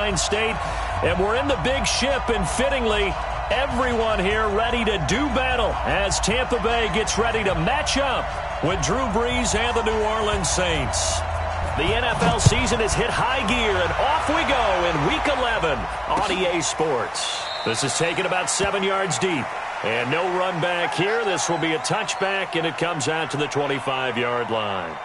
Sunshine State, and we're in the big ship, and fittingly, everyone here ready to do battle as Tampa Bay gets ready to match up with Drew Brees and the New Orleans Saints. The NFL season has hit high gear, and off we go in Week 11 on EA Sports. This is taken about 7 yards deep, and no run back here. This will be a touchback, and it comes out to the 25-yard line.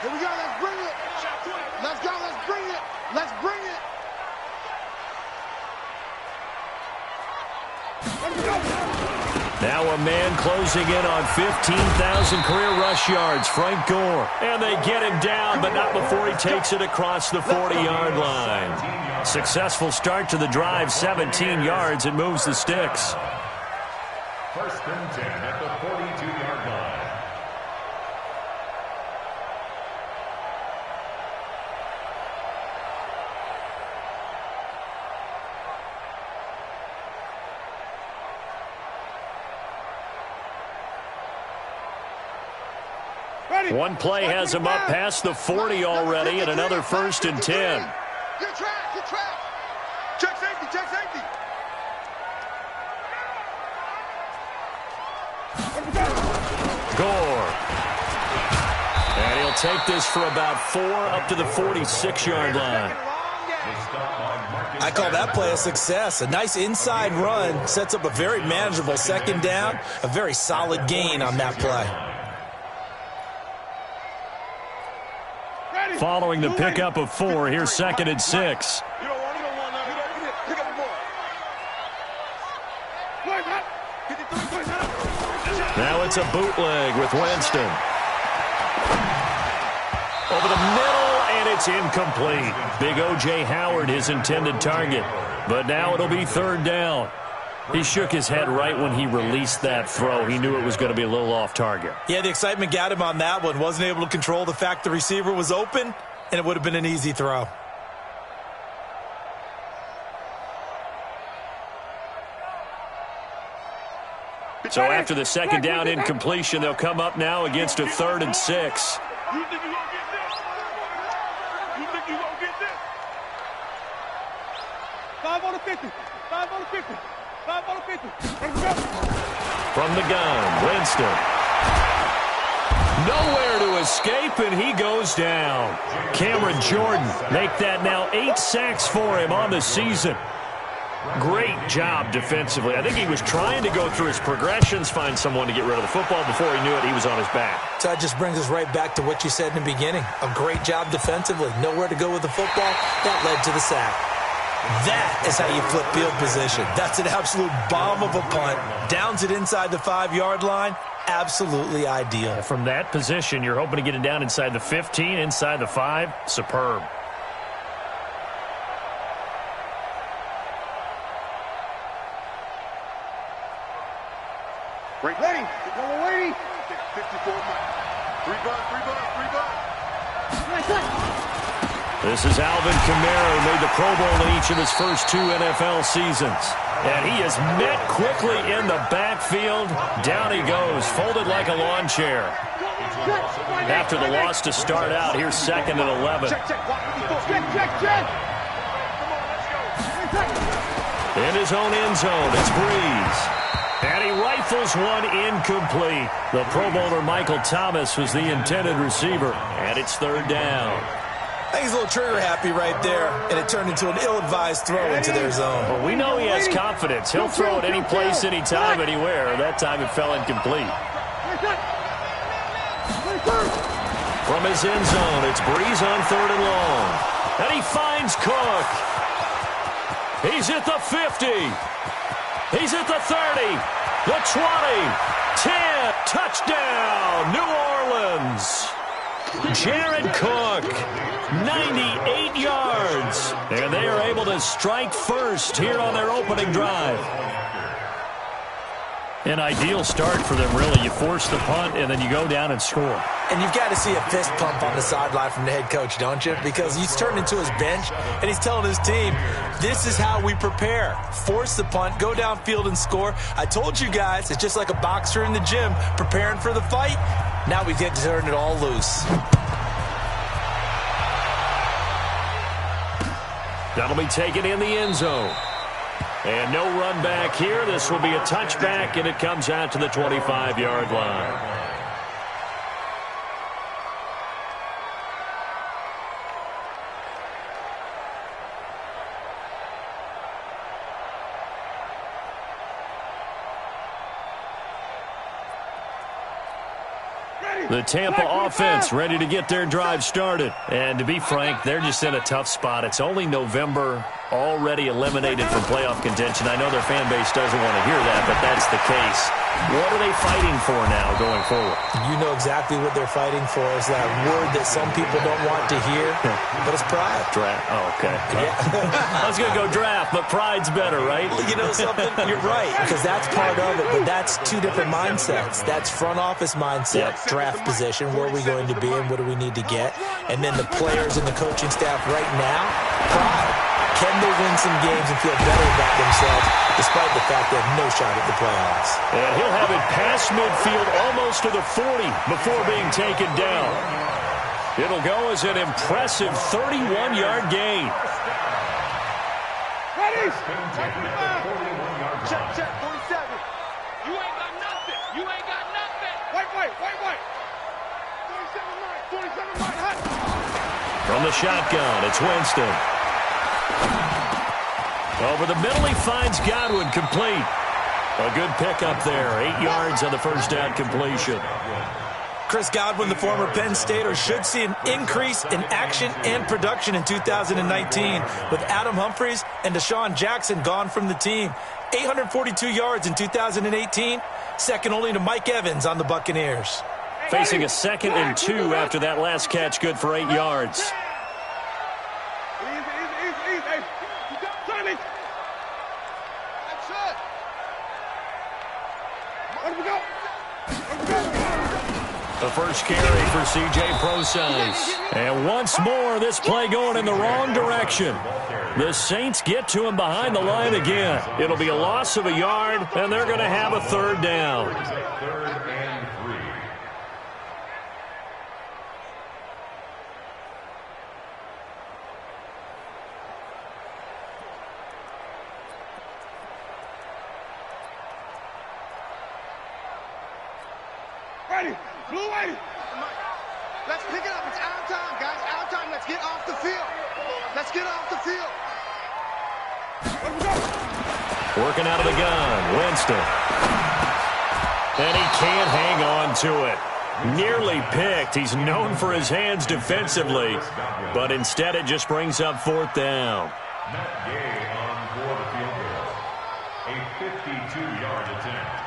Here we go, let's bring it. Let's go, let's bring it. Let's bring it. Now a man closing in on 15,000 career rush yards, Frank Gore. And they get him down, but not before he takes it across the 40-yard line. Successful start to the drive, 17 yards, and moves the sticks. First and 10 at the 42-yard line. One play has him up past the 40 already, and another first and 10. Get track, get track. Check safety, check safety. Gore. And he'll take this for about 4 up to the 46-yard line. I call that play a success. A nice inside run sets up a very manageable second down, a very solid gain on that play. Following the pickup of 4, here's 2nd and 6. Now it's a bootleg with Winston. Over the middle, and it's incomplete. Big O.J. Howard, his intended target. But now it'll be 3rd down. He shook his head right when he released that throw. He knew it was going to be a little off target. Yeah, the excitement got him on that one. Wasn't able to control the fact the receiver was open, and it would have been an easy throw. So after the 2nd down incompletion, they'll come up now against a 3rd and 6. You think you're going to get this? You think you're going to get this? 5 on the 50. 5 on the 50. 5 on the 50. From the gun, Winston. Nowhere to escape, and he goes down. Cameron Jordan make that now 8 sacks for him on the season. Great job defensively. I think he was trying to go through his progressions, find someone to get rid of the football. Before he knew it, he was on his back. So that just brings us right back to what you said in the beginning. A great job defensively. Nowhere to go with the football. That led to the sack. That is how you flip field position. That's an absolute bomb of a punt. Downs it inside the 5-yard line. Absolutely ideal. From that position, you're hoping to get it down inside the 15, inside the 5. Superb. Ready. We're waiting. 54 miles. 3 bucks. This is Alvin Kamara, who made the Pro Bowl in each of his first 2 NFL seasons. And he is met quickly in the backfield. Down he goes, folded like a lawn chair. After the loss to start out, here's 2nd and 11. In his own end zone, it's Brees. And he rifles one incomplete. The Pro Bowler Michael Thomas was the intended receiver. And it's 3rd down. I think he's a little trigger happy right there, and it turned into an ill-advised throw into their zone. But we know he has confidence. He'll throw it any place, any time, anywhere. That time it fell incomplete. From his end zone, it's Brees on 3rd and long. And he finds Cook. He's at the 50. He's at the 30, the 20, 10, touchdown, New Orleans. Jared Cook, 98 yards. And they are able to strike first here on their opening drive. An ideal start for them, really. You force the punt, and then you go down and score. And you've got to see a fist pump on the sideline from the head coach, don't you? Because he's turned into his bench, and he's telling his team, this is how we prepare. Force the punt, go downfield and score. I told you guys, it's just like a boxer in the gym preparing for the fight. Now we get to turn it all loose. That'll be taken in the end zone. And no run back here. This will be a touchback, and it comes out to the 25-yard line. The Tampa offense ready to get their drive started. And to be frank, they're just in a tough spot. It's only November, already eliminated from playoff contention. I know their fan base doesn't want to hear that, but that's the case. What are they fighting for now going forward? You know exactly what they're fighting for. Is that word that some people don't want to hear, but it's pride. Draft. Oh, okay. Yeah. I was going to go draft, but pride's better, right? Well, you know something? You're right, because that's part of it, but that's two different mindsets. That's front office mindset, draft position, where are we going to be and what do we need to get? And then the players and the coaching staff right now, pride. Can they win some games and feel better about themselves despite the fact they have no shot at the playoffs? And he'll have it past midfield almost to the 40 before being taken down. It'll go as an impressive 31-yard gain. Ready? Check, 47. You ain't got nothing. You ain't got nothing. Wait. 47 right, hut. From the shotgun, it's Winston. Over the middle, he finds Godwin, complete. A good pickup there. 8 yards on the first down completion. Chris Godwin, the former Penn Stater, should see an increase in action and production in 2019 with Adam Humphries and Deshaun Jackson gone from the team. 842 yards in 2018, second only to Mike Evans on the Buccaneers. Facing a 2nd and 2 after that last catch, good for 8 yards. The first carry for C.J. Prosise. And once more, this play going in the wrong direction. The Saints get to him behind the line again. It'll be a loss of a yard, and they're going to have a third down. Ready. Blue ready. Let's pick it up. It's out of time, guys. Out of time. Let's get off the field. Let's get off the field. Let's go. Working out of the gun, Winston. And he can't hang on to it. Nearly picked. He's known for his hands defensively, but instead it just brings up 4th down. Matt Gay on for the field goal. A 52-yard attempt.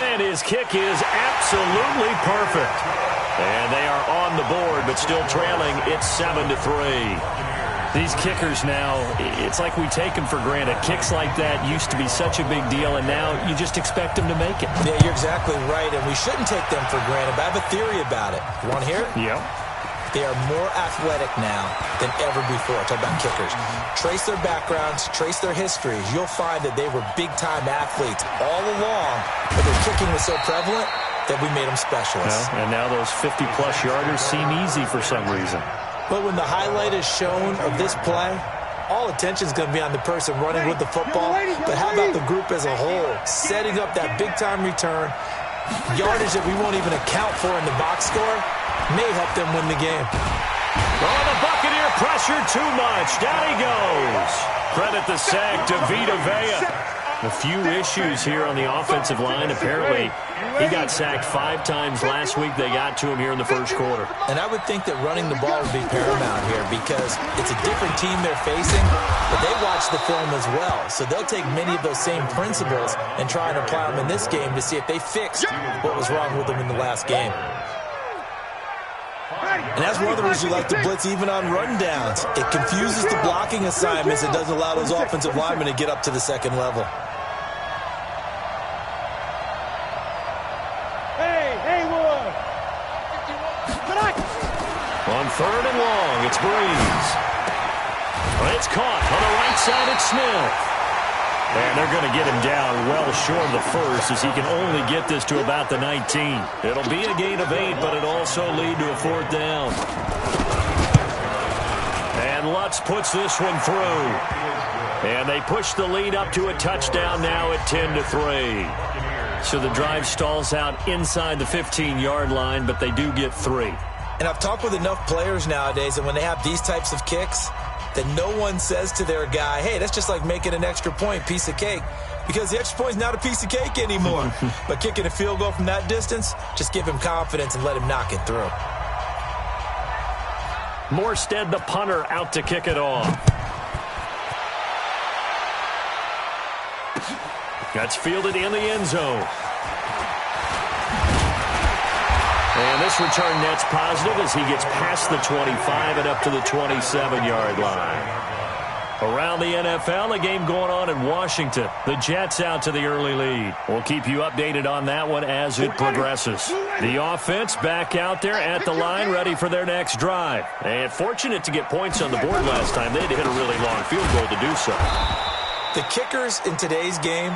And his kick is absolutely perfect. And they are on the board, but still trailing. It's 7-3. These kickers now, it's like we take them for granted. Kicks like that used to be such a big deal, and now you just expect them to make it. Yeah, you're exactly right, and we shouldn't take them for granted, but I have a theory about it. You want to hear it? Yeah. They are more athletic now than ever before. Talk about kickers. Trace their backgrounds, trace their histories. You'll find that they were big-time athletes all along, but their kicking was so prevalent that we made them specialists. Yeah, and now those 50-plus yarders seem easy for some reason. But when the highlight is shown of this play, all attention is going to be on the person running with the football. But how about the group as a whole, setting up that big-time return, yardage that we won't even account for in the box score, may help them win the game. Oh, the Buccaneer pressure too much. Down he goes. Credit the sack to Vita Vea. A few issues here on the offensive line. Apparently, he got sacked 5 times last week. They got to him here in the first quarter. And I would think that running the ball would be paramount here because it's a different team they're facing, but they watch the film as well. So they'll take many of those same principles and try and apply them in this game to see if they fixed what was wrong with them in the last game. Ready. And that's one of the reasons you like to blitz even on rundowns. It confuses the blocking assignments. It doesn't allow those offensive linemen to get up to the second level. On 3rd and long, it's Breeze. It's caught on the right side. It's Smith. And they're going to get him down well short of the first, as he can only get this to about the 19. It'll be a gain of 8, but it'll also lead to a 4th down. And Lutz puts this one through. And they push the lead up to a touchdown now at 10-3. So the drive stalls out inside the 15-yard line, but they do get 3. And I've talked with enough players nowadays, and when they have these types of kicks, that no one says to their guy, hey, that's just like making an extra point, piece of cake. Because the extra point is not a piece of cake anymore. But kicking a field goal from that distance, just give him confidence and let him knock it through. Morstead, the punter, out to kick it off. That's fielded in the end zone. And this return net's positive as he gets past the 25 and up to the 27-yard line. Around the NFL, a game going on in Washington. The Jets out to the early lead. We'll keep you updated on that one as it progresses. The offense back out there at the line, ready for their next drive. And fortunate to get points on the board last time. They had to hit a really long field goal to do so. The kickers in today's game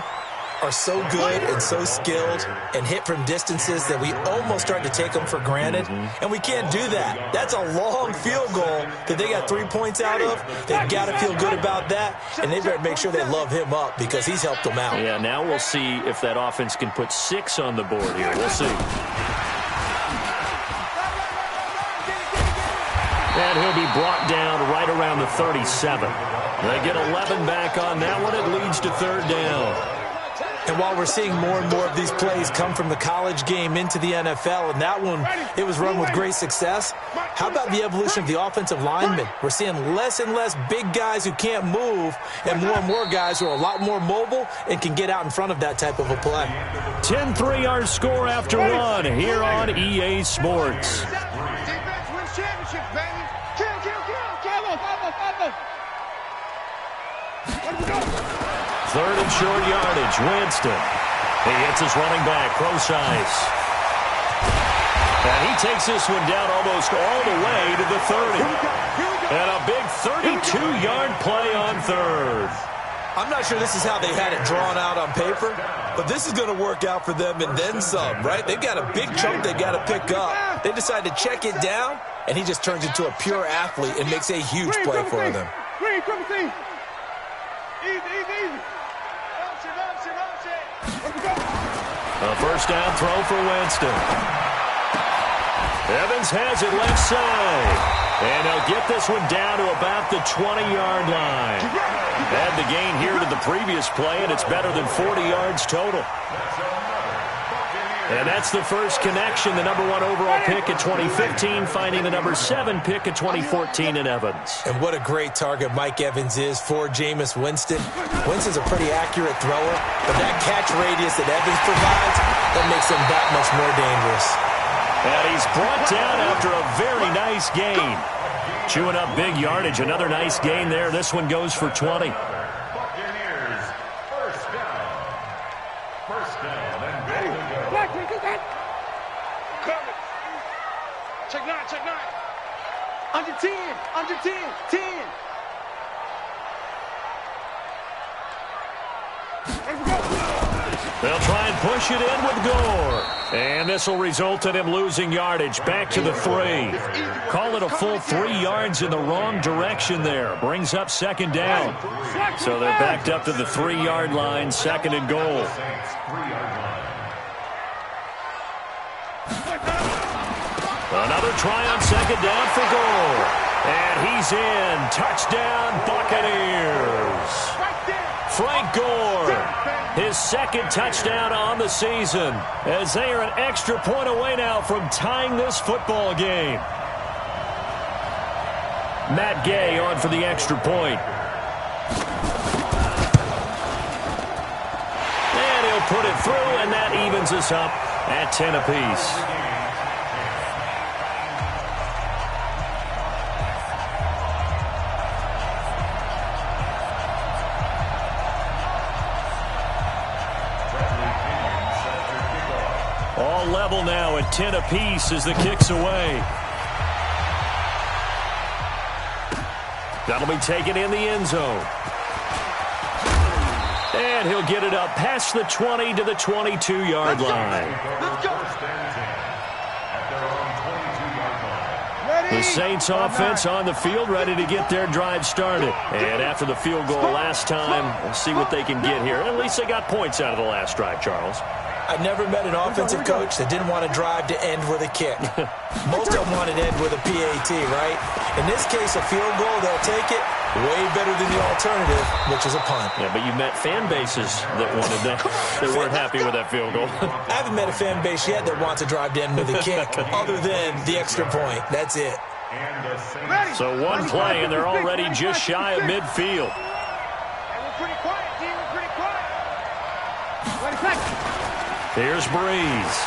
are so good and so skilled and hit from distances that we almost start to take them for granted. And we can't do that. That's a long field goal that they got 3 points out of. They've got to feel good about that, and they better make sure they love him up because he's helped them out. Yeah, now we'll see if that offense can put 6 on the board here. We'll see. And he'll be brought down right around the 37. They get 11 back on that one. It leads to 3rd down. And while we're seeing more and more of these plays come from the college game into the NFL, and that one, it was run with great success, how about the evolution of the offensive linemen? We're seeing less and less big guys who can't move and more guys who are a lot more mobile and can get out in front of that type of a play. 10-3 our score after one here on EA Sports. Defense wins championships, baby. Kill, kill, kill. Third and short yardage. Winston. He hits his running back. Close ice. And he takes this one down almost all the way to the 30. And a big 32-yard play on 3rd. I'm not sure this is how they had it drawn out on paper, but this is going to work out for them and then some, right? They've got a big chunk they got to pick up. They decide to check it down, and he just turns into a pure athlete and makes a huge play for them. A first down throw for Winston. Evans has it left side. And they'll get this one down to about the 20-yard line. Add the gain here to the previous play, and it's better than 40 yards total. And that's the first connection, the number 1 overall pick in 2015, finding the number 7 pick in 2014 in Evans. And what a great target Mike Evans is for Jameis Winston. Winston's a pretty accurate thrower, but that catch radius that Evans provides, that makes him that much more dangerous. And he's brought down after a very nice gain. Chewing up big yardage, another nice gain there. This one goes for 20. Buccaneers, first down. First down and goal to go. Cover. Check 9, check 9. Under 10, under 10, 10. They'll try and push it in with Gore. And this will result in him losing yardage back to the 3. Call it a full 3 yards in the wrong direction there. Brings up 2nd down. So they're backed up to the 3-yard line, 2nd and goal. Another try on 2nd down for Gore. And he's in. Touchdown, Buccaneers. Frank Gore, his 2nd touchdown on the season, as they are an extra point away now from tying this football game. Matt Gay on for the extra point. And he'll put it through, and that evens us up at 10 apiece. All level now at 10 apiece as the kick's away. That'll be taken in the end zone. And he'll get it up past the 20 to the 22-yard line. Let's go. The Saints offense on the field ready to get their drive started. And after the field goal last time, we'll see what they can get here. At least they got points out of the last drive, Charles. I never met an offensive coach that didn't want to drive to end with a kick. Most of them want to end with a PAT, right? In this case, a field goal, they'll take it. Way better than the alternative, which is a punt. Yeah, but you met fan bases that wanted that. They weren't happy with that field goal. I haven't met a fan base yet that wants to drive to end with a kick, other than the extra point. That's it. So one play, and they're already just shy of midfield. We're pretty quiet, G. We're pretty quiet. Here's Breeze.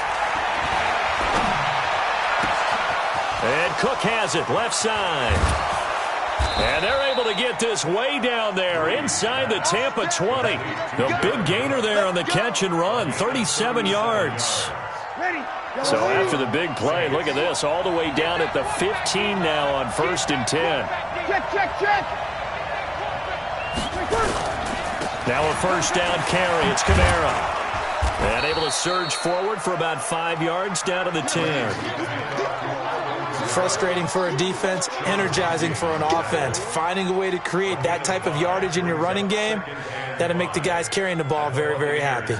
And Cook has it, left side. And they're able to get this way down there inside the Tampa 20. The big gainer there on the catch and run, 37 yards. So after the big play, look at this, all the way down at the 15 now on 1st and 10. Check. Now a first down carry. It's Kamara. And able to surge forward for about 5 yards down to the 10. Frustrating for a defense, energizing for an offense. Finding a way to create that type of yardage in your running game, that'll make the guys carrying the ball very, very happy.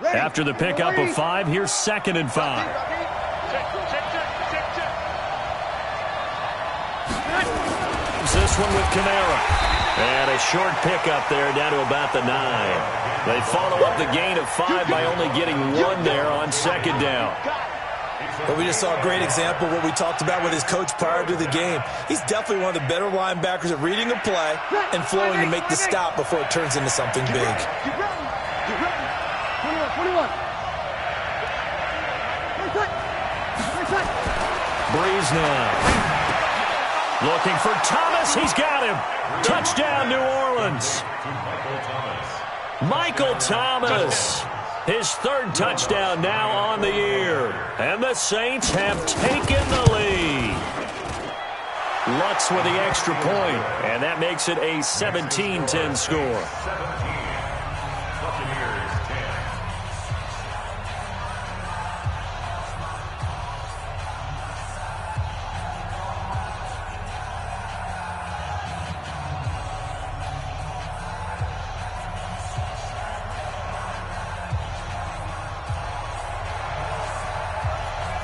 After the pickup of 5, here's 2nd and 5. This one with Kamara. And a short pickup there down to about the 9. They follow up the gain of 5 by only getting 1 there on 2nd down. But we just saw a great example of what we talked about with his coach prior to the game. He's definitely one of the better linebackers at reading a play and flowing to make the stop before it turns into something big. 21. Breeze now. Looking for Thomas. He's got him. Touchdown, New Orleans. Michael Thomas. His 3rd touchdown now on the year. And the Saints have taken the lead. Lutz with the extra point. And that makes it a 17-10 score.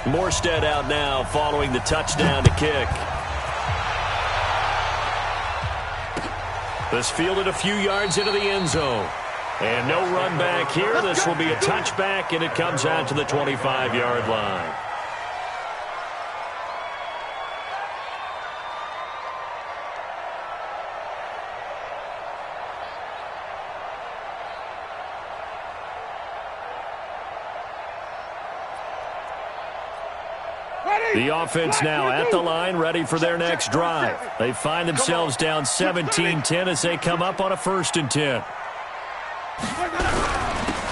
Morstead out now following the touchdown to kick. This fielded a few yards into the end zone. And no run back here. This will be a touchback, and it comes out to the 25-yard line. The offense now at the line, ready for their next drive. They find themselves down 17-10 as they come up on a 1st and 10.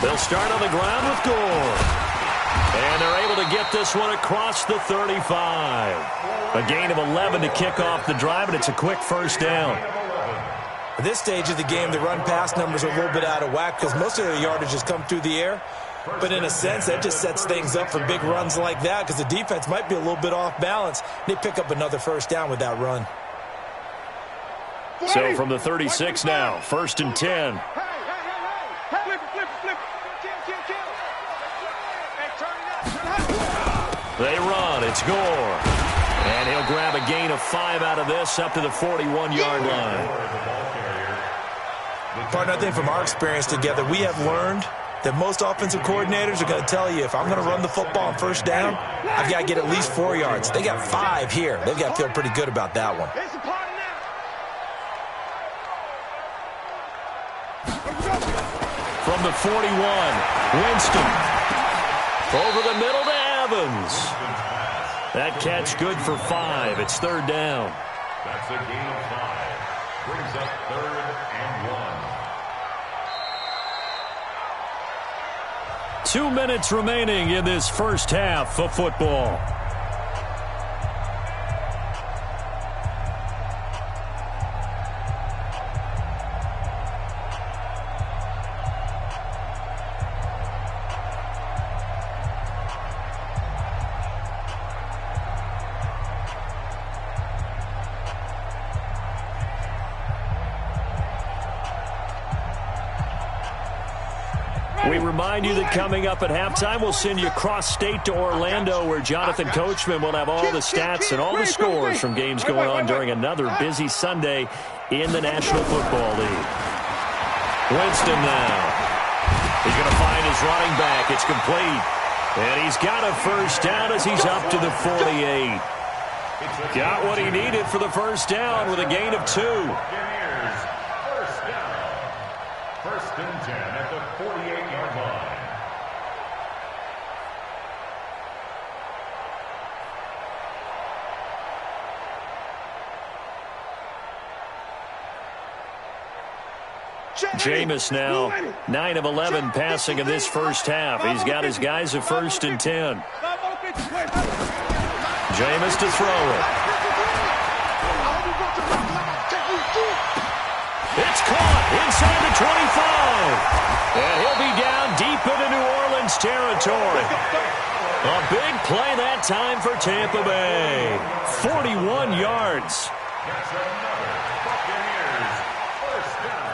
They'll start on the ground with Gore. And they're able to get this one across the 35. A gain of 11 to kick off the drive, and it's a quick first down. At this stage of the game, the run-pass numbers are a little bit out of whack because most of the yardage has come through the air. But in a sense, that just sets things up for big runs like that because the defense might be a little bit off balance. They pick up another first down with that run. So from the 36 now, 1st and 10. They run. It's Gore. And he'll grab a gain of 5 out of this up to the 41-yard line. Partner, I think from our experience together, we have learned that most offensive coordinators are going to tell you if I'm going to run the football on 1st down, I've got to get at least 4 yards. They got 5 here. They've got to feel pretty good about that one. From the 41, Winston. Over the middle to Evans. That catch good for 5. It's 3rd down. That's a gain of 5. Brings up 3rd and 1. 2 minutes remaining in this first half of football. We remind you that coming up at halftime, we'll send you cross-state to Orlando, where Jonathan Coachman will have all the stats and all the scores from games going on during another busy Sunday in the National Football League. Winston now. He's going to find his running back. It's complete. And he's got a first down as he's up to the 48. Got what he needed for the first down with a gain of 2. First down. 1st and 10 at the 48-yard line. Jameis now 9 of 11 passing in this first half. He's got his guys at 1st and 10. Jameis to throw it. It's caught inside the 25. And he'll be down deep into New Orleans territory. A big play that time for Tampa Bay. 41 yards. That's another Buccaneers first down.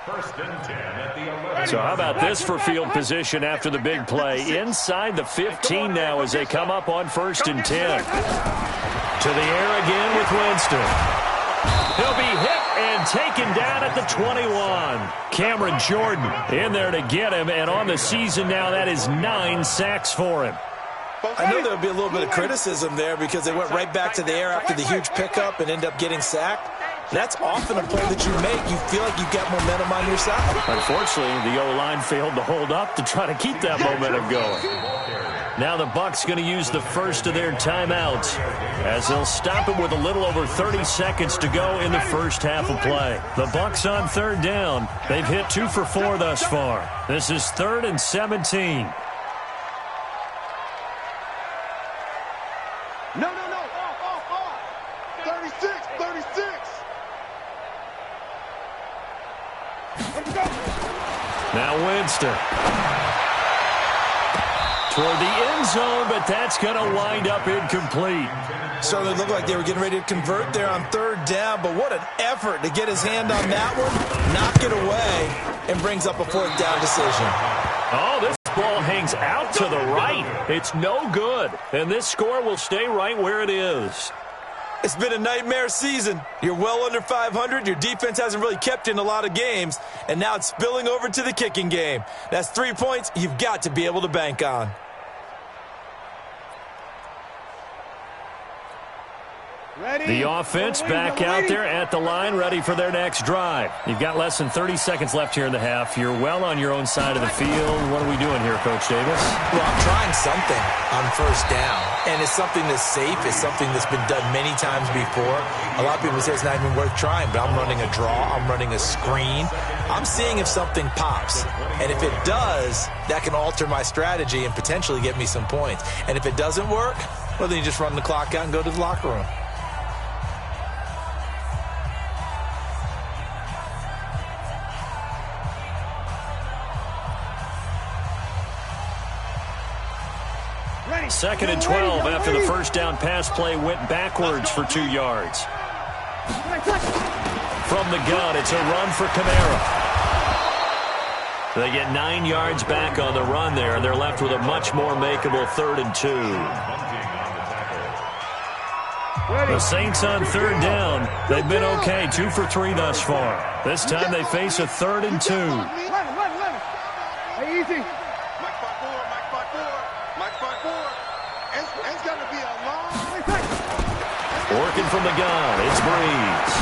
1st and 10 at the 11. So how about this for field position after the big play? Inside the 15 now as they come up on 1st and 10. To the air again with Winston. He'll be hit and taken down at the 21. Cameron Jordan in there to get him, and on the season now, that is 9 sacks for him. I know there would be a little bit of criticism there because they went right back to the air after the huge pickup and end up getting sacked. That's often a play that you make. You feel like you've got momentum on your side. Unfortunately, the O-line failed to hold up to try to keep that momentum going. Now the Bucs going to use the first of their timeouts as they'll stop it with a little over 30 seconds to go in the first half of play. The Bucs on 3rd down. They've hit 2 for 4 thus far. This is 3rd and 17. No. 36. Now Winston. Toward the end zone, but that's going to wind up incomplete. So it looked like they were getting ready to convert there on 3rd down, but what an effort to get his hand on that one, knock it away, and brings up a 4th down decision. Oh, this ball hangs out to the right. It's no good, and this score will stay right where it is. It's been a nightmare season. You're well under 500. Your defense hasn't really kept you in a lot of games, and now it's spilling over to the kicking game. That's 3 points you've got to be able to bank on. The offense back out there at the line, ready for their next drive. You've got less than 30 seconds left here in the half. You're well on your own side of the field. What are we doing here, Coach Davis? Well, I'm trying something on 1st down, and it's something that's safe. It's something that's been done many times before. A lot of people say it's not even worth trying, but I'm running a draw. I'm running a screen. I'm seeing if something pops, and if it does, that can alter my strategy and potentially get me some points. And if it doesn't work, well, then you just run the clock out and go to the locker room. Second and 12 after the first down pass play went backwards for 2 yards. From the gun, it's a run for Kamara. They get 9 yards back on the run there, and they're left with a much more makeable 3rd and 2. The Saints on 3rd down. They've been okay, 2 for 3 thus far. This time they face a 3rd and 2. Hey, easy. It's going to be a long... Working from the gun, it's Breeze.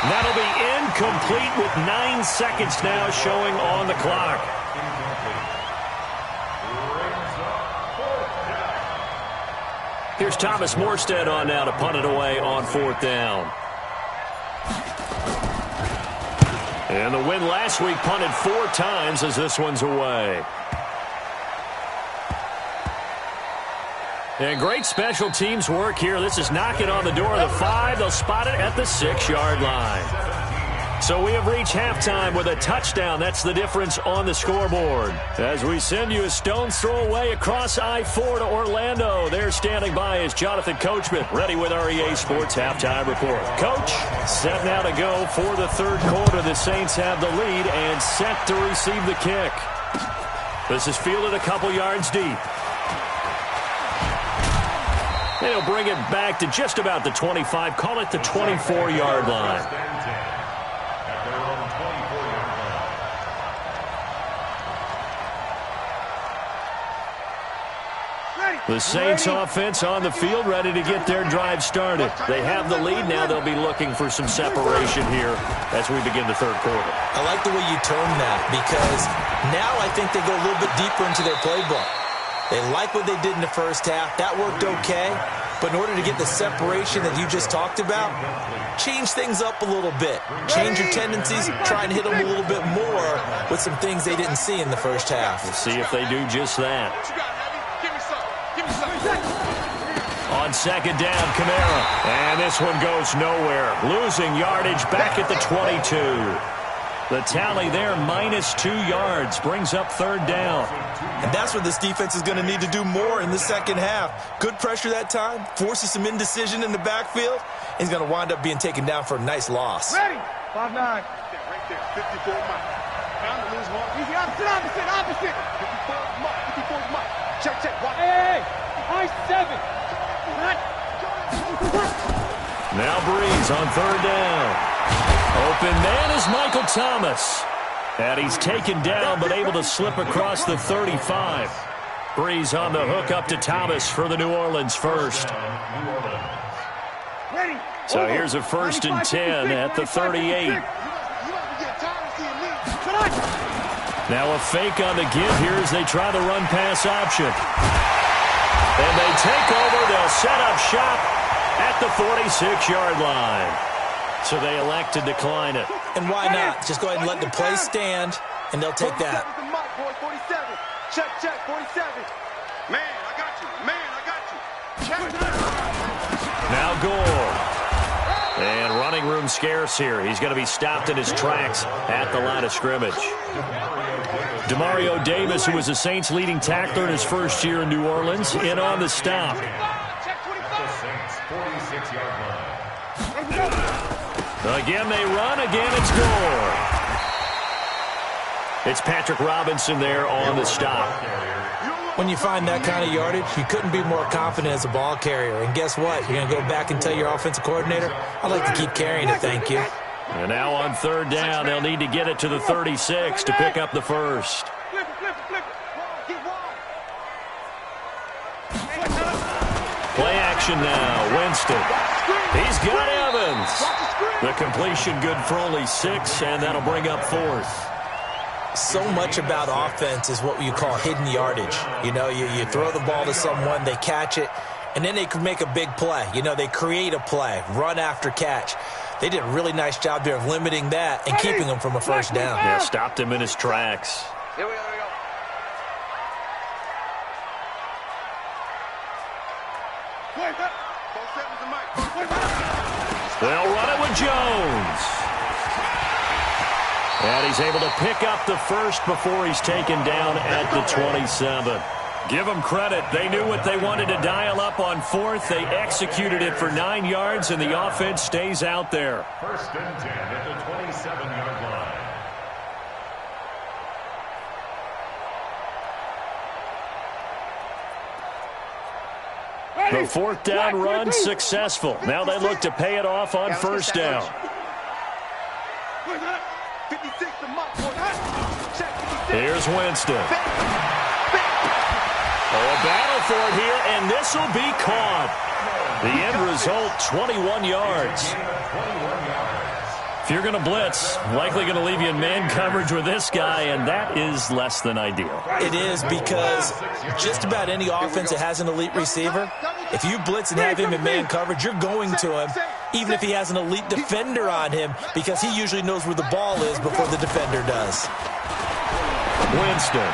That'll be incomplete with 9 seconds now showing on the clock. Here's Thomas Morstead on now to punt it away on 4th down. And the win last week punted 4 times as this one's away. And great special teams work here. This is knocking on the door of the 5. They'll spot it at the 6-yard line. So we have reached halftime with a touchdown. That's the difference on the scoreboard. As we send you a stone's throw away across I-4 to Orlando. There standing by is Jonathan Coachman, ready with our EA Sports Halftime Report. Coach, set now to go for the third quarter. The Saints have the lead and set to receive the kick. This is fielded a couple yards deep. They'll bring it back to just about the 25. Call it the 24-yard line. The Saints offense on the field, ready to get their drive started. They have the lead. Now they'll be looking for some separation here as we begin the third quarter. I like the way you term that, because now I think they go a little bit deeper into their playbook. They like what they did in the first half. That worked okay. But in order to get the separation that you just talked about, change things up a little bit. Change your tendencies, try and hit them a little bit more with some things they didn't see in the first half. We'll see if they do just that. On second down, Kamara. And this one goes nowhere. Losing yardage back at the 22. The tally there, -2 yards, brings up third down. And that's what this defense is going to need to do more in the second half. Good pressure that time, forces some indecision in the backfield. He's going to wind up being taken down for a nice loss. Ready. 5-9. Right there, 54 Mike. Bound to lose one. Easy, opposite. 54 Mike. Check. Watch. Hey. I-7. Now Breeze on third down. Open man is Michael Thomas. And he's taken down but able to slip across the 35. Breeze on the hook up to Thomas for the New Orleans first. So here's a 1st and 10 at the 38. Now a fake on the give here as they try the run-pass option. And they take over. They'll set up shop at the 46-yard line. So they elect to decline it. And why not? Just go ahead and let the play stand, and they'll take that. Check, 47. Man, I got you. Check. Now Gore. And running room scarce here. He's going to be stopped in his tracks at the line of scrimmage. Demario Davis, who was the Saints' leading tackler in his first year in New Orleans, in on the stop. Again they run, again it's Gore. It's Patrick Robinson there on the stop. When you find that kind of yardage, you couldn't be more confident as a ball carrier. And guess what? You're going to go back and tell your offensive coordinator, I'd like to keep carrying it, thank you. And now on third down, they'll need to get it to the 36 to pick up the first. Play action now, Winston. He's got Evans. The completion good for only 6, and that'll bring up 4th. So much about offense is what you call hidden yardage. You know, you throw the ball to someone, they catch it, and then they can make a big play. You know, they create a play, run after catch. They did a really nice job there of limiting that and keeping him from a first down. Yeah, stopped him in his tracks. Here we go. They'll run it with Jones. And he's able to pick up the first before he's taken down at the 27. Give them credit. They knew what they wanted to dial up on 4th. They executed it for 9 yards, and the offense stays out there. 1st and 10 at the 27-yard line. The 4th down run successful. Now they look to pay it off on 1st down. Here's Winston. Oh, a battle for it here, and this will be caught. The end result, 21 yards. If you're going to blitz, likely going to leave you in man coverage with this guy, and that is less than ideal. It is, because just about any offense that has an elite receiver, if you blitz and have him in man coverage, you're going to him. even if he has an elite defender on him, because he usually knows where the ball is before the defender does. Winston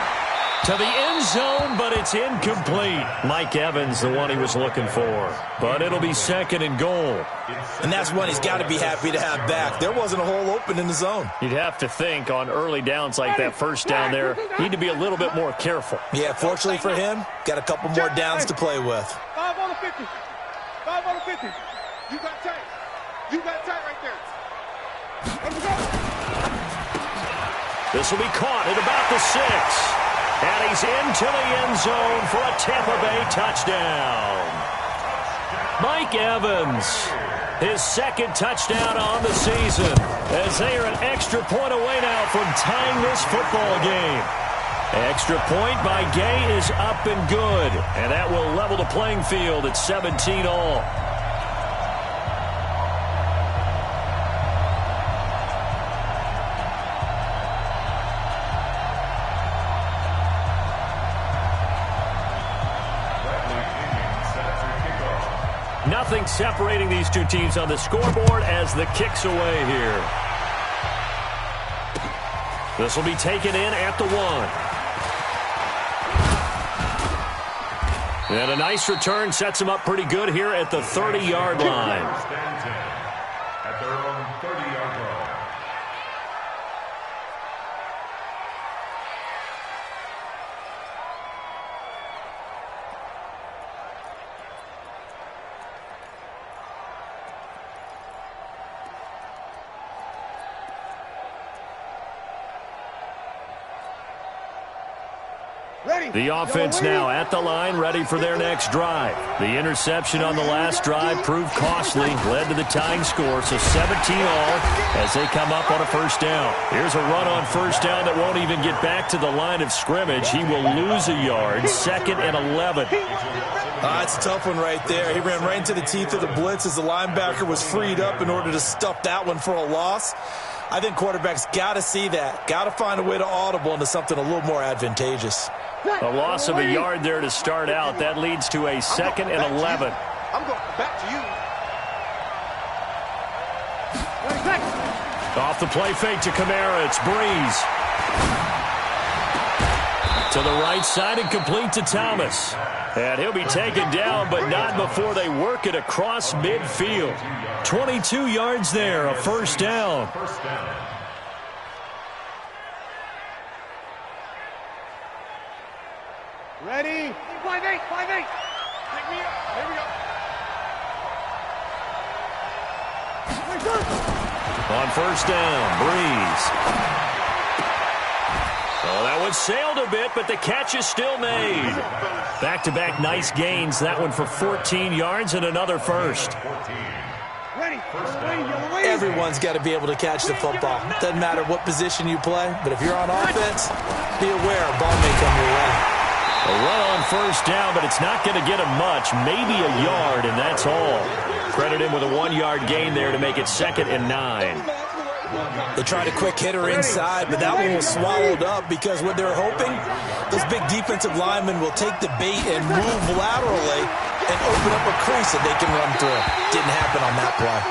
to the end zone, but it's incomplete. Mike Evans, the one he was looking for. But it'll be 2nd and goal. And that's one he's got to be happy to have back. There wasn't a hole open in the zone. You'd have to think on early downs like that first down there, need to be a little bit more careful. Yeah, fortunately for him, got a couple more downs to play with. 5 on the 50. 5 on the 50. You got tight. You got tight right there. Let's go. This will be caught at about the 6. And he's into the end zone for a Tampa Bay touchdown. Mike Evans, his 2nd touchdown on the season, as they are an extra point away now from tying this football game. Extra point by Gay is up and good, and that will level the playing field at 17 all. Nothing separating these two teams on the scoreboard as the kick's away here. This will be taken in at the 1. And a nice return sets him up pretty good here at the 30-yard line. At their own 30-yard line. The offense now at the line, ready for their next drive. The interception on the last drive proved costly, led to the tying score, so 17 all as they come up on a first down. Here's a run on first down that won't even get back to the line of scrimmage. He will lose a yard, 2nd and 11. That's a tough one right there. He ran right into the teeth of the blitz as the linebacker was freed up in order to stuff that one for a loss. I think quarterbacks got to see that, got to find a way to audible into something a little more advantageous. A loss of a yard there to start out. That leads to a 2nd and 11. I'm going back to you. Off the play fake to Kamara. It's Breeze. To the right side and complete to Thomas. And he'll be taken down, but not before they work it across midfield. 22 yards there, a first down. Ready? 5-8, 5-8. Pick me up. Here we go. On first down, Breeze. Oh, that one sailed a bit, but the catch is still made. Back-to-back nice gains. That one for 14 yards and another first. Ready? Everyone's got to be able to catch the football. Doesn't matter what position you play, but if you're on offense, be aware a ball may come your way. A run on first down, but it's not going to get him much. Maybe a yard, and that's all. Credit him with a 1-yard gain there to make it 2nd and 9. They tried a quick hitter inside, but that one was swallowed up because what they're hoping, those big defensive linemen will take the bait and move laterally and open up a crease that they can run through. Didn't happen on that play.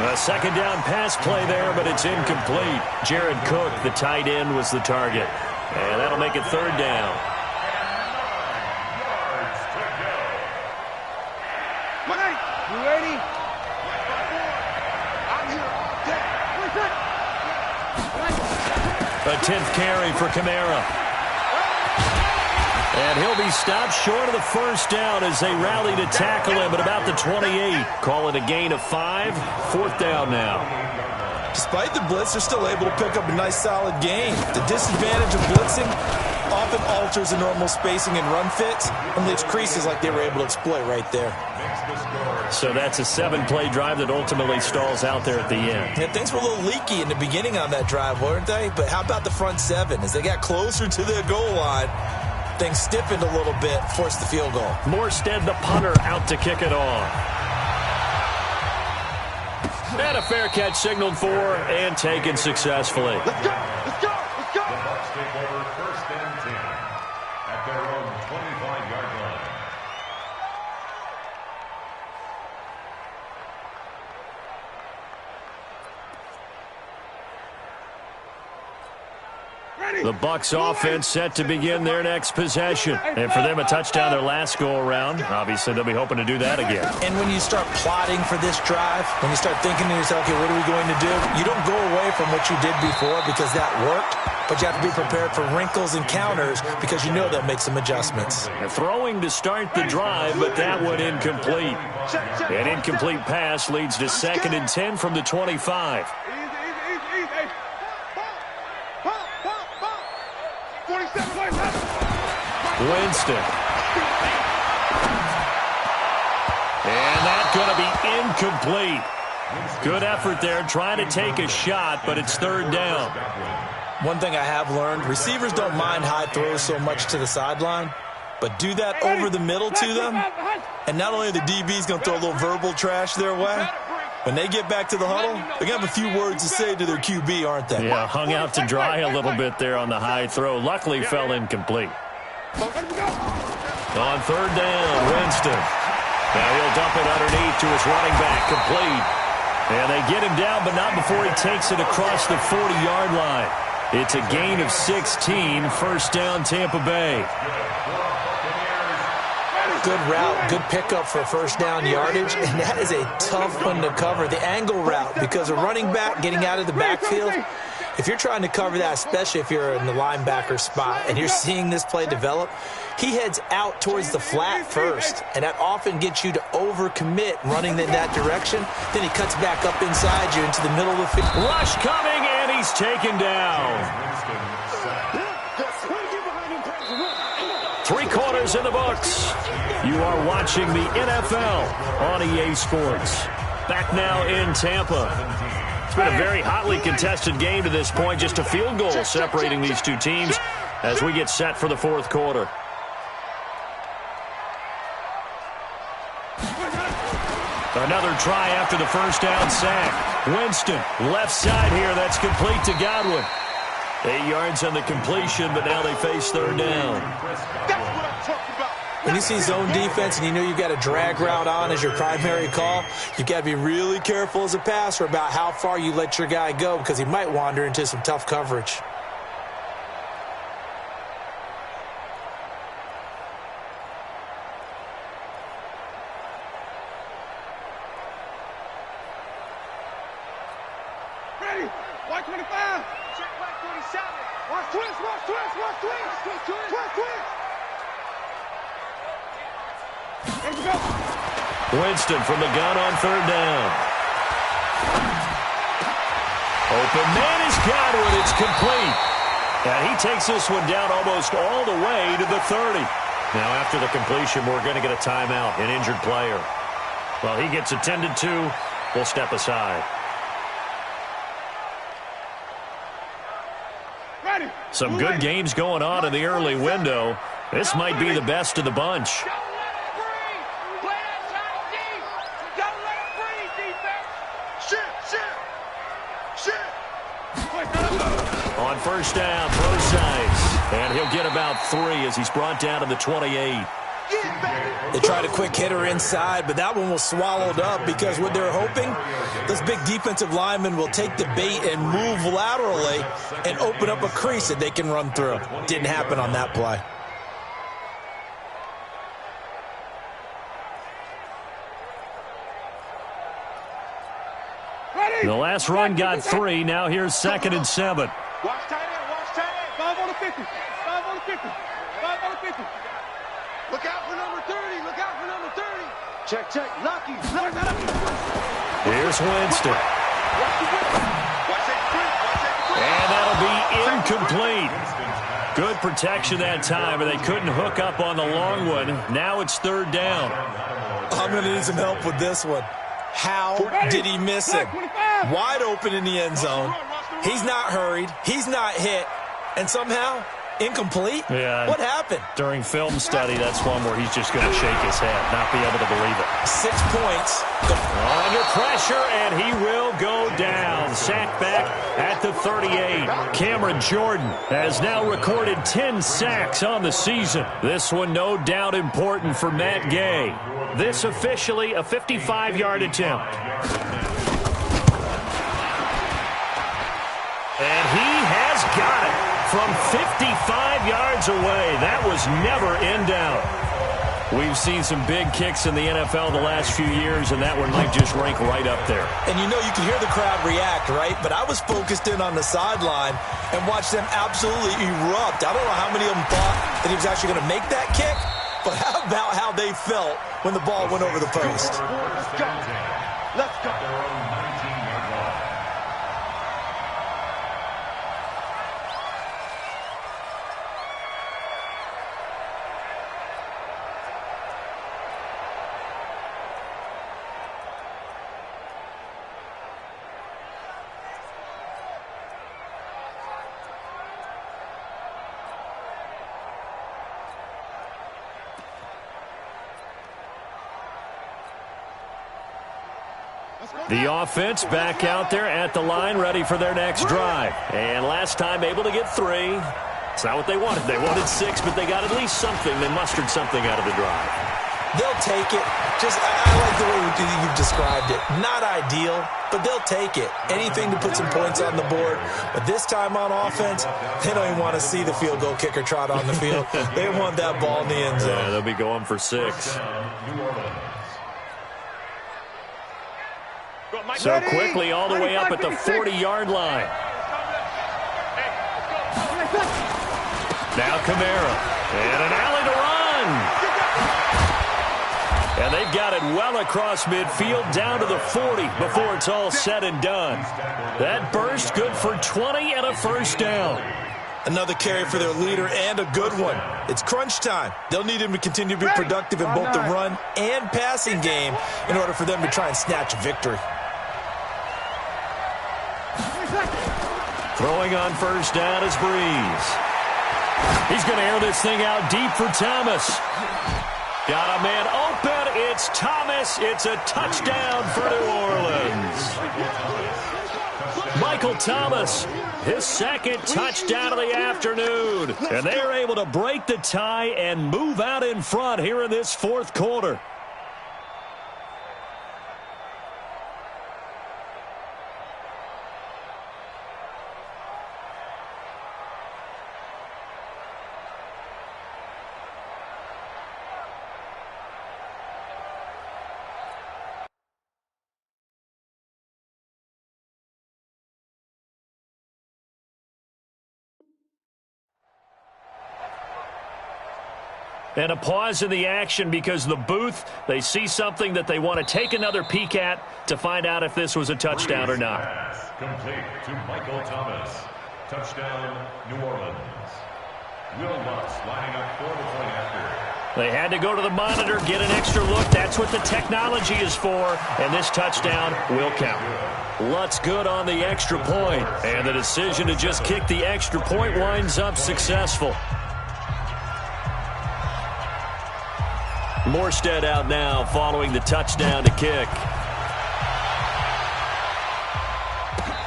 A 2nd down pass play there, but it's incomplete. Jared Cook, the tight end, was the target. And that'll make it 3rd down. You ready? I'm here all day. A 10th carry for Kamara. And he'll be stopped short of the first down as they rally to tackle him at about the 28. Call it a gain of 5. 4th down now. Despite the blitz, they're still able to pick up a nice solid gain. The disadvantage of blitzing often alters the normal spacing and run fits and leaves creases like they were able to exploit right there. So that's a 7-play drive that ultimately stalls out there at the end. Yeah, things were a little leaky in the beginning on that drive, weren't they? But how about the front 7? As they got closer to their goal line, things stiffened a little bit, forced the field goal. Morstead, the punter, out to kick it off. And a fair catch signaled for and taken successfully. Let's go. Let's go. Let's go. The Bucs take over 1st and 10 at their own 25-yard line. The Bucs offense set to begin their next possession. And for them, a touchdown their last go-around. Obviously, they'll be hoping to do that again. And when you start plotting for this drive, when you start thinking to yourself, okay, what are we going to do? You don't go away from what you did before because that worked, but you have to be prepared for wrinkles and counters because you know they'll make some adjustments. Throwing to start the drive, but that one incomplete. An incomplete pass leads to 2nd and 10 from the 25. Winston. And that's going to be incomplete. Good effort there, trying to take a shot, but it's 3rd down. One thing I have learned, receivers don't mind high throws so much to the sideline, but do that over the middle to them, and not only are the DBs going to throw a little verbal trash their way, when they get back to the huddle, they're going to have a few words to say to their QB, aren't they? Yeah, hung out to dry a little bit there on the high throw. Luckily, fell incomplete. On 3rd down, Winston. Now he'll dump it underneath to his running back, complete. And they get him down, but not before he takes it across the 40-yard line. It's a gain of 16, 1st down, Tampa Bay. Good route, good pickup for 1st down yardage, and that is a tough one to cover. The angle route, because a running back getting out of the backfield, if you're trying to cover that, especially if you're in the linebacker spot and you're seeing this play develop, he heads out towards the flat first, and that often gets you to overcommit running in that direction. Then he cuts back up inside you into the middle of the field. Rush coming, and he's taken down. 3 quarters in the books. You are watching the NFL on EA Sports. Back now in Tampa. It's been a very hotly contested game to this point. Just a field goal separating these two teams as we get set for the 4th quarter. Another try after the 1st down sack. Winston, left side here. That's complete to Godwin. 8 yards on the completion, but now they face 3rd down. That's what I'm talking about. When you see zone defense and you know you've got a drag route on as your primary call, you've got to be really careful as a passer about how far you let your guy go because he might wander into some tough coverage. Ready? White 25. Check white 27. Watch twist, watch twist, watch twist. Twist, twist. Let's go. Winston from the gun on 3rd down. Open man is Godwin. It's complete. And he takes this one down almost all the way to the 30. Now after the completion, we're going to get a timeout, an injured player. Well, he gets attended to. We'll step aside. Some good games going on in the early window. This might be the best of the bunch. On 1st down, both sides. And he'll get about 3 as he's brought down to the 28. They tried a quick hitter inside, but that one was swallowed up because what they're hoping, those big defensive linemen will take the bait and move laterally and open up a crease that they can run through. Didn't happen on that play. The last run got 3. Now here's 2nd and 7. Watch tight end, watch tight end. 5 on the 50. 5 on the 50. 5 on the 50. Look out for number 30. Look out for number 30. Check, check. Lucky. Here's Winston. And that'll be incomplete. Good protection that time, but they couldn't hook up on the long one. Now it's 3rd down. I'm going to need some help with this one. How did he miss him? Wide open in the end zone. He's not hurried. He's not hit. And somehow, incomplete? Yeah. What happened? During film study, that's one where he's just going to shake his head, not be able to believe it. 6 points. Under pressure, and he will go down. Sacked back at the 38. Cameron Jordan has now recorded 10 sacks on the season. This one no doubt important for Matt Gay. This officially a 55-yard attempt. And he has got it. from 55 yards away. That was never in doubt. We've seen some big kicks in the NFL the last few years, and that one might just rank right up there. And you know, you can hear the crowd react, right? But I was focused in on the sideline and watched them absolutely erupt. I don't know how many of them thought that he was actually going to make that kick, but how about how they felt when the ball went over the post? Let's go. Let's go. The offense back out there at the line, ready for their next drive. And last time able to get 3. It's not what they wanted. They wanted 6, but they got at least something. They mustered something out of the drive. They'll take it. I like the way you've described it. Not ideal, but they'll take it. Anything to put some points on the board. But this time on offense, they don't even want to see the field goal kicker trot on the field. They want that ball in the end zone. Yeah, they'll be going for 6. So quickly all the way up at the 40-yard line. Now Kamara. And an alley to run. And they've got it well across midfield down to the 40 before it's all said and done. That burst good for 20 and a first down. Another carry for their leader and a good one. It's crunch time. They'll need him to continue to be productive in both the run and passing game in order for them to try and snatch a victory. Throwing on first down is Breeze. He's going to air this thing out deep for Thomas. Got a man open. It's Thomas. It's a touchdown for New Orleans. Michael Thomas, his second touchdown of the afternoon. And they are able to break the tie and move out in front here in this fourth quarter. And a pause in the action because the booth, they see something that they want to take another peek at to find out if this was a touchdown or not. Pass complete to Michael Thomas. Touchdown, New Orleans. Will Lutz lining up for the point after. They had to go to the monitor, get an extra look. That's what the technology is for. And this touchdown will count. Lutz good on the extra point. And the decision to just kick the extra point winds up successful. Morstead out now following the touchdown to kick.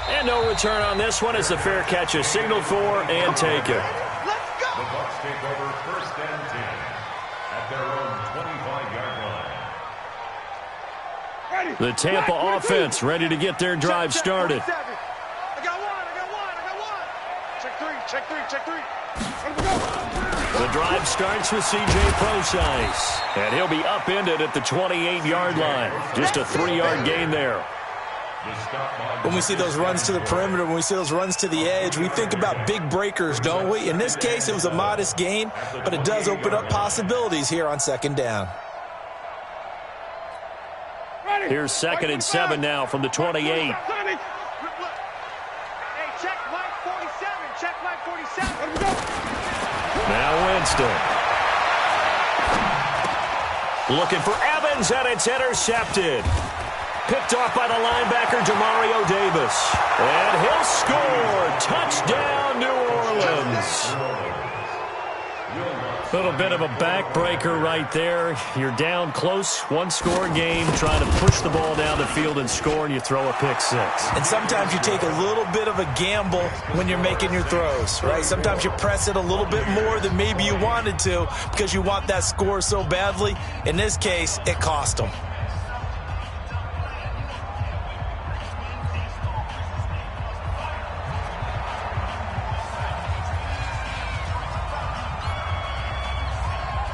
And no return on this one as the fair catch is signaled for and taken. Let's go. The Bucs take over first and 10 at their own 25-yard line. The Tampa offense ready to get their drive started. I got one. Check three. Let's go. The drive starts with C.J. Procise, and he'll be upended at the 28-yard line. Just a 3-yard gain there. When we see those runs to the perimeter, when we see those runs to the edge, we think about big breakers, don't we? In this case, it was a modest gain, but it does open up possibilities here on second down. Here's 2nd and 7 now from the 28. Hey, check Mike 47. Let's go. Now Winston. Looking for Evans, and it's intercepted. Picked off by the linebacker, Demario Davis. And he'll score. Touchdown, New Orleans. A little bit of a backbreaker right there. You're down close, one-score game, trying to push the ball down the field and score, and you throw a pick six. And sometimes you take a little bit of a gamble when you're making your throws, right? Sometimes you press it a little bit more than maybe you wanted to because you want that score so badly. In this case, it cost them.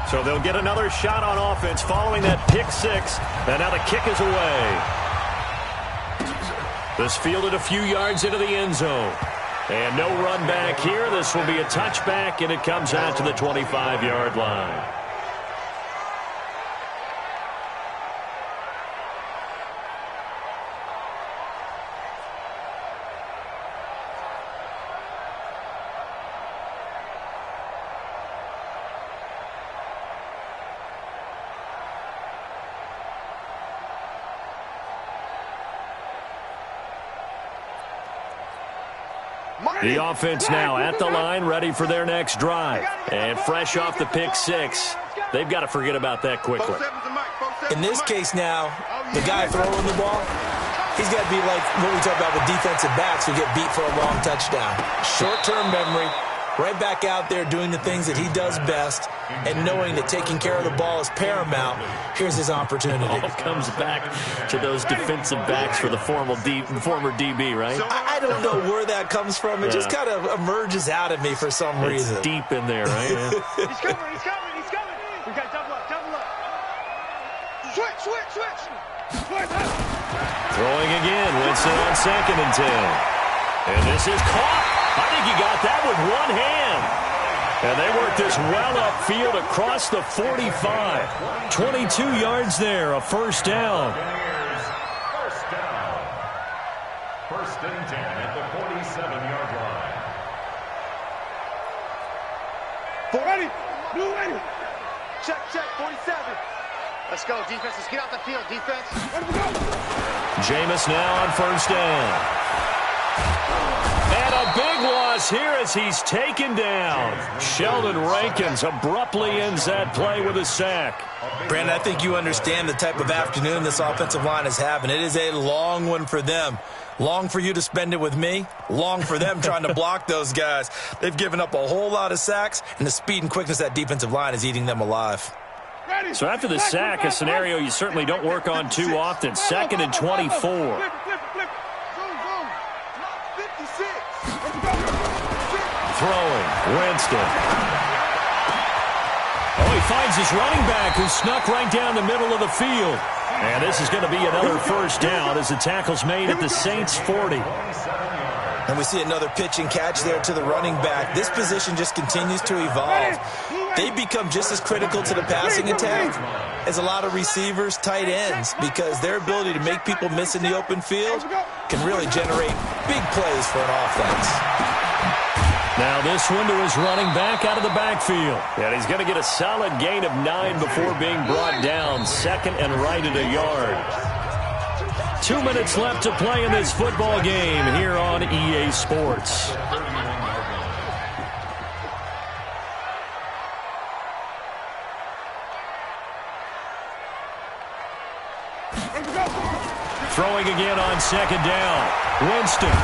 So they'll get another shot on offense following that pick six. And now the kick is away. This fielded a few yards into the end zone. And no run back here. This will be a touchback, and it comes out to the 25-yard line. The offense now at the line, ready for their next drive. And fresh off the pick six, they've got to forget about that quickly. In this case now, the guy throwing the ball, he's got to be like what we talk about with defensive backs who get beat for a long touchdown. Short-term memory, right back out there doing the things that he does best, and knowing that taking care of the ball is paramount. Here's his opportunity. All comes back to those defensive backs for the former DB, right? I don't know where that comes from. It just kind of emerges out of me for some reason. It's deep in there, right? He's coming. We got double up. Switch. Throwing again. Winston on 2nd and 10. And this is caught. I think he got that with one hand. And they work this well upfield across the 45. 22 yards there, a first down. First and 10 at the 47-yard line. Ready. Blue ready. Check, 47. Let's go, defense. Let's get out the field, defense. Ready to go. Jameis now on first down. And a big loss here as he's taken down. Sheldon Rankins abruptly ends that play with a sack. Brandon, I think you understand the type of afternoon this offensive line is having. It is a long one for them. Long for you to spend it with me. Long for them trying to block those guys. They've given up a whole lot of sacks, and the speed and quickness of that defensive line is eating them alive. So after the sack, a scenario you certainly don't work on too often. 2nd and 24. Zoom. 56. Throwing. Winston. Oh, he finds his running back who snuck right down the middle of the field. And this is going to be another first down as the tackle's made at the Saints 40. And we see another pitch and catch there to the running back. This position just continues to evolve. They become just as critical to the passing attack as a lot of receivers, tight ends, because their ability to make people miss in the open field can really generate big plays for an offense. Now this one to his running back out of the backfield. And he's going to get a solid gain of 9 before being brought down. 2nd and right at a yard. 2 minutes left to play in this football game here on EA Sports. Throwing again on 2nd down. Winston.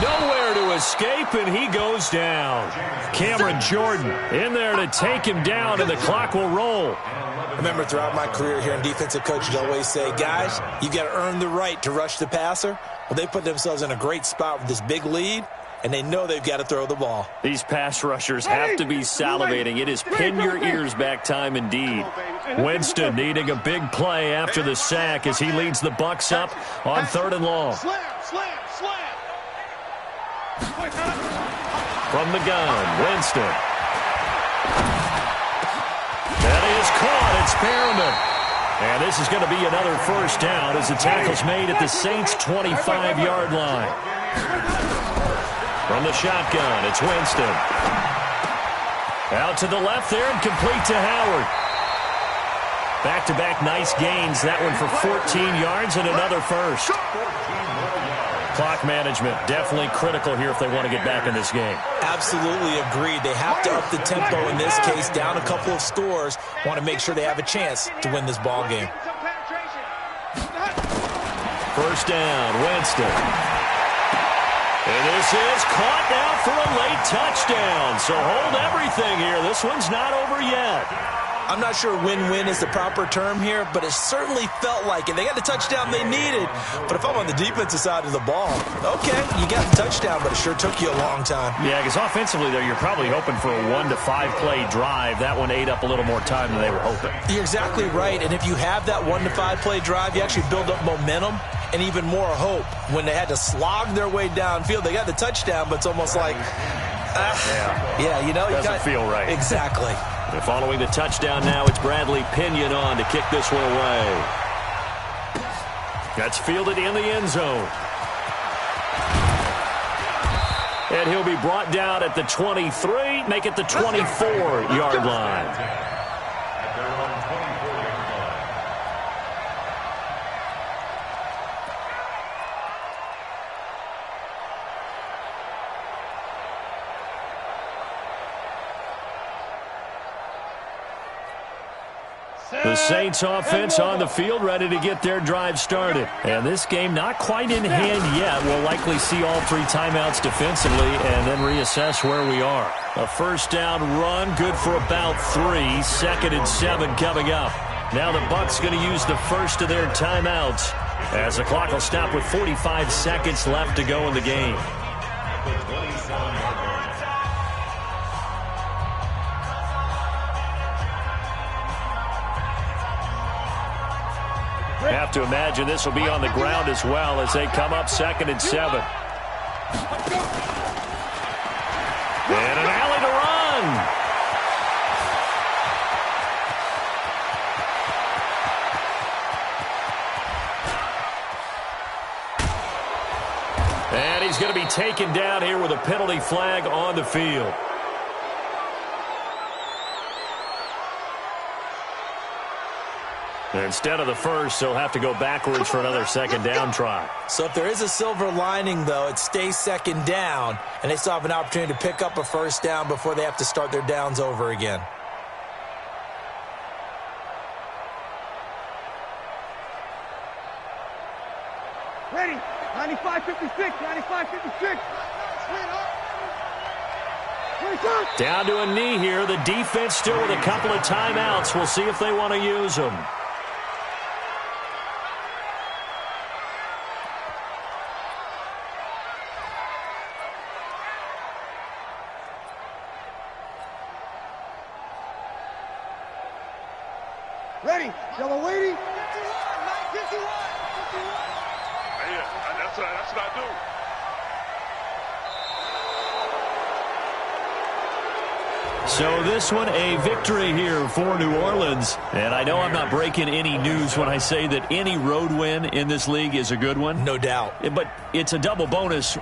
Nowhere to escape, and he goes down. Cameron Jordan in there to take him down, and the clock will roll. I remember throughout my career here in defensive coaches always say, guys, you got to earn the right to rush the passer. Well, they put themselves in a great spot with this big lead, and they know they've got to throw the ball. These pass rushers have to be salivating. It is pin your ears back time indeed. Winston needing a big play after the sack as he leads the Bucs up on 3rd and long. Slam. From the gun, Winston. That is caught. It's Perriman. And this is going to be another first down as the tackle's made at the Saints' 25-yard line. From the shotgun, it's Winston. Out to the left there and complete to Howard. Back-to-back nice gains. That one for 14 yards and another first. Clock management definitely critical here if they want to get back in this game. Absolutely agreed. They have to up the tempo in this case, down a couple of scores. Want to make sure they have a chance to win this ball game. First down, Winston. And this is caught now for a late touchdown. So hold everything here. This one's not over yet. I'm not sure win-win is the proper term here, but it certainly felt like it. They got the touchdown they needed. But if I'm on the defensive side of the ball, okay, you got the touchdown, but it sure took you a long time. Yeah, because offensively there, you're probably hoping for a 1 to 5 play drive. That one ate up a little more time than they were hoping. You're exactly right. And if you have that 1 to 5 play drive, you actually build up momentum and even more hope. When they had to slog their way downfield, they got the touchdown, but it's almost like, yeah, you know, doesn't feel right. Exactly. And following the touchdown now, it's Bradley Pinion on to kick this one away. That's fielded in the end zone. And he'll be brought down at the 23, make it the 24-yard line. The Saints offense on the field, ready to get their drive started. And this game not quite in hand yet. We'll likely see all 3 timeouts defensively and then reassess where we are. A first down run, good for about 3. 2nd and 7 coming up. Now the Bucs going to use the first of their timeouts as the clock will stop with 45 seconds left to go in the game. Have to imagine this will be on the ground as well as they come up 2nd and 7. And an alley to run. And he's going to be taken down here with a penalty flag on the field. Instead of the first, they'll have to go backwards for another 2nd down try. So if there is a silver lining, though, it stays 2nd down, and they still have an opportunity to pick up a first down before they have to start their downs over again. Ready. 95-56. 95-56. Down to a knee here. The defense still with a couple of timeouts. We'll see if they want to use them. Ready. Y'all waiting. 51. Yeah, that's what I do. So this one, a victory here for New Orleans. And I know I'm not breaking any news when I say that any road win in this league is a good one. No doubt. But it's a double bonus.